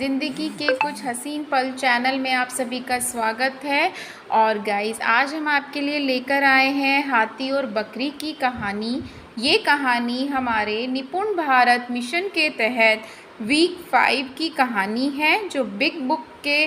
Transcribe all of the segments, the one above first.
ज़िंदगी के कुछ हसीन पल चैनल में आप सभी का स्वागत है। और गाइस, आज हम आपके लिए लेकर आए हैं हाथी और बकरी की कहानी। ये कहानी हमारे निपुण भारत मिशन के तहत वीक 5 की कहानी है, जो बिग बुक के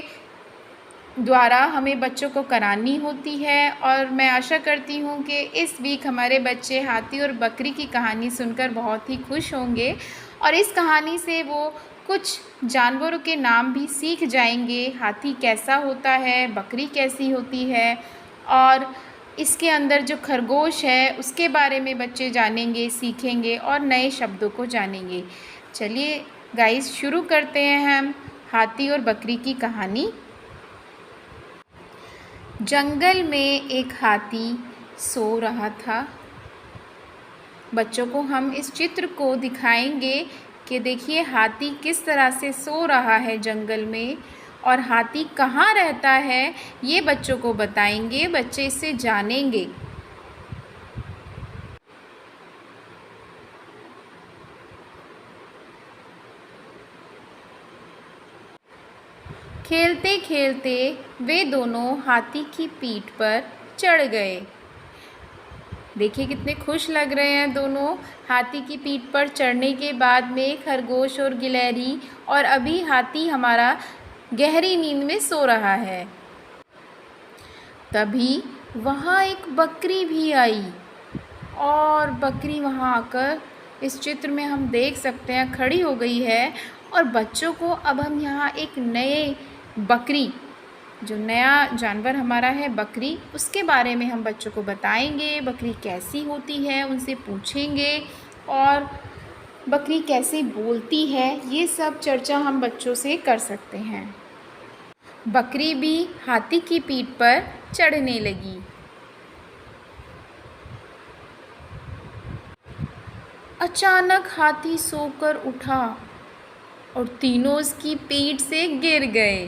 द्वारा हमें बच्चों को करानी होती है। और मैं आशा करती हूँ कि इस वीक हमारे बच्चे हाथी और बकरी की कहानी सुनकर बहुत ही खुश होंगे और इस कहानी से वो कुछ जानवरों के नाम भी सीख जाएंगे। हाथी कैसा होता है, बकरी कैसी होती है, और इसके अंदर जो खरगोश है उसके बारे में बच्चे जानेंगे, सीखेंगे और नए शब्दों को जानेंगे। चलिए गाइस, शुरू करते हैं हम हाथी और बकरी की कहानी। जंगल में एक हाथी सो रहा था। बच्चों को हम इस चित्र को दिखाएंगे कि देखिए हाथी किस तरह से सो रहा है जंगल में, और हाथी कहाँ रहता है ये बच्चों को बताएंगे। बच्चे इससे जानेंगे। खेलते खेलते वे दोनों हाथी की पीठ पर चढ़ गए। देखिए कितने खुश लग रहे हैं दोनों हाथी की पीठ पर चढ़ने के बाद में, खरगोश और गिलहरी। और अभी हाथी हमारा गहरी नींद में सो रहा है। तभी वहाँ एक बकरी भी आई, और बकरी वहाँ आकर इस चित्र में हम देख सकते हैं खड़ी हो गई है। और बच्चों को अब हम यहाँ एक नए बकरी, जो नया जानवर हमारा है बकरी, उसके बारे में हम बच्चों को बताएंगे। बकरी कैसी होती है उनसे पूछेंगे, और बकरी कैसे बोलती है ये सब चर्चा हम बच्चों से कर सकते हैं। बकरी भी हाथी की पीठ पर चढ़ने लगी। अचानक हाथी सोकर उठा और तीनों उसकी पीठ से गिर गए।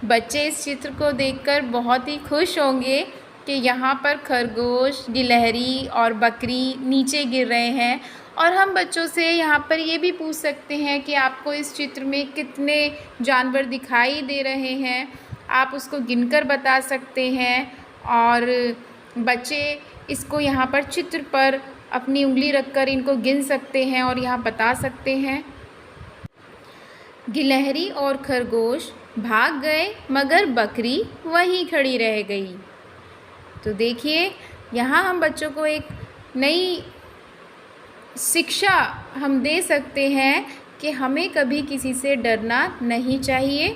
बच्चे इस चित्र को देखकर बहुत ही खुश होंगे कि यहाँ पर खरगोश, गिलहरी और बकरी नीचे गिर रहे हैं। और हम बच्चों से यहाँ पर ये भी पूछ सकते हैं कि आपको इस चित्र में कितने जानवर दिखाई दे रहे हैं। आप उसको गिनकर बता सकते हैं, और बच्चे इसको यहाँ पर चित्र पर अपनी उंगली रखकर इनको गिन सकते हैं और यहाँ बता सकते हैं। गिलहरी और खरगोश भाग गए, मगर बकरी वहीं खड़ी रह गई। तो देखिए यहाँ हम बच्चों को एक नई शिक्षा हम दे सकते हैं कि हमें कभी किसी से डरना नहीं चाहिए।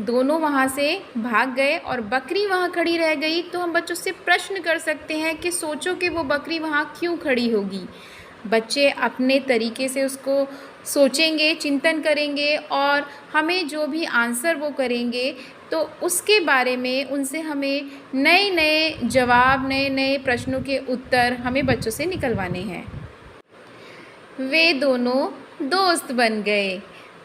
दोनों वहाँ से भाग गए और बकरी वहाँ खड़ी रह गई। तो हम बच्चों से प्रश्न कर सकते हैं कि सोचो कि वो बकरी वहाँ क्यों खड़ी होगी। बच्चे अपने तरीके से उसको सोचेंगे, चिंतन करेंगे, और हमें जो भी आंसर वो करेंगे तो उसके बारे में उनसे हमें नए नए जवाब, नए नए प्रश्नों के उत्तर हमें बच्चों से निकलवाने हैं। वे दोनों दोस्त बन गए।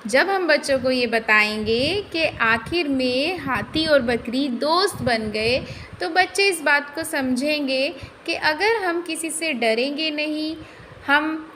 जब हम बच्चों को ये बताएंगे कि आखिर में हाथी और बकरी दोस्त बन गए, तो बच्चे इस बात को समझेंगे कि अगर हम किसी से डरेंगे नहीं, हम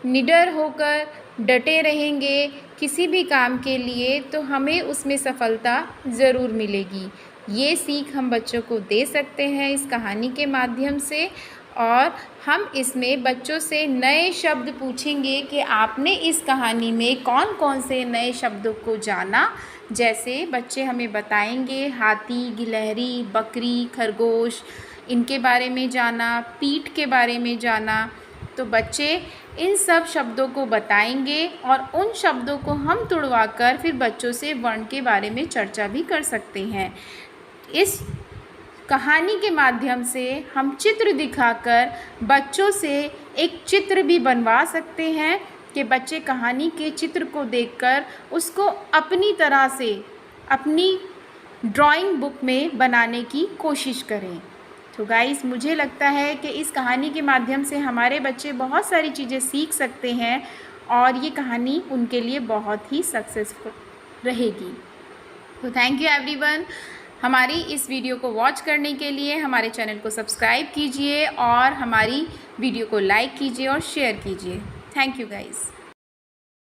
निडर होकर डटे रहेंगे किसी भी काम के लिए, तो हमें उसमें सफलता ज़रूर मिलेगी। ये सीख हम बच्चों को दे सकते हैं इस कहानी के माध्यम से। और हम इसमें बच्चों से नए शब्द पूछेंगे कि आपने इस कहानी में कौन कौन से नए शब्दों को जाना। जैसे बच्चे हमें बताएंगे हाथी, गिलहरी, बकरी, खरगोश, इनके बारे में जाना, पीठ के बारे में जाना। तो बच्चे इन सब शब्दों को बताएंगे, और उन शब्दों को हम तुड़वाकर फिर बच्चों से वर्ण के बारे में चर्चा भी कर सकते हैं। इस कहानी के माध्यम से हम चित्र दिखाकर बच्चों से एक चित्र भी बनवा सकते हैं कि बच्चे कहानी के चित्र को देखकर उसको अपनी तरह से अपनी ड्राइंग बुक में बनाने की कोशिश करें। तो गाइस, मुझे लगता है कि इस कहानी के माध्यम से हमारे बच्चे बहुत सारी चीज़ें सीख सकते हैं, और ये कहानी उनके लिए बहुत ही सक्सेसफुल रहेगी। तो थैंक यू एवरीवन, हमारी इस वीडियो को वॉच करने के लिए। हमारे चैनल को सब्सक्राइब कीजिए और हमारी वीडियो को लाइक कीजिए और शेयर कीजिए। Thank you guys.